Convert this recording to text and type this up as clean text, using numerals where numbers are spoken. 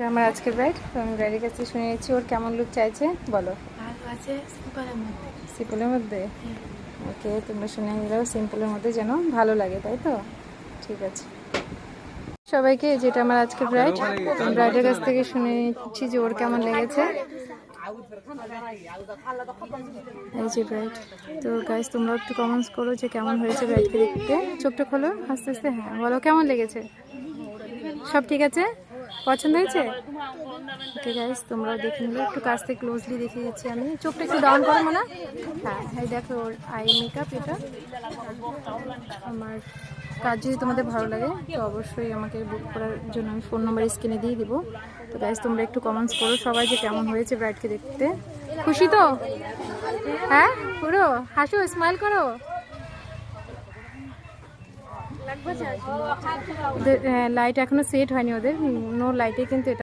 আমার আজকের ব্রাইড, তো আমি ব্রাইডের কাছে শুনে নিচ্ছি ওর কেমন লুক চাইছে, বলো। ভালো আছে, সিম্পলের মধ্যে। সিম্পলের মধ্যে? ওকে, তোমরা শুনে নিলো সিম্পলের মধ্যে যেন ভালো লাগে, তাই তো? ঠিক আছে সবাইকে, যেটা আমার আজকের ব্রাইড, ব্রাইডের কাছ থেকে শুনে নিচ্ছি যে ওর কেমন লেগেছে। এই যে ব্রাইড, তো গাইস তোমরা একটু কমেন্টস করো যে কেমন হয়েছে ব্রাইডকে দেখতে। চোখটা খোলো আস্তে আস্তে, হ্যাঁ বলো কেমন লেগেছে। সব ঠিক আছে? পছন্দ হয়েছে? ওকে গাইস, তোমরাও দেখে নিলে, একটু কাছ থেকে ক্লোজলি দেখিয়ে দিচ্ছি আমি। চোখটা একটু ডাউন করো না। হ্যাঁ এই দেখো ওর আই মেকআপ। এটা আমার কাজ যদি তোমাদের ভালো লাগে তো অবশ্যই আমাকে বুক করার জন্য আমি ফোন নাম্বার স্ক্রিনে দিয়ে দিব। তো গাইস তোমরা একটু কমেন্টস করো সবাই যে কেমন হয়েছে ব্রাইডকে দেখতে। খুশি তো? হ্যাঁ পুরো হাসো, স্মাইল করো। লাইট এখনো সেট হয়নি ওদের, নো লাইটে কিন্তু এটা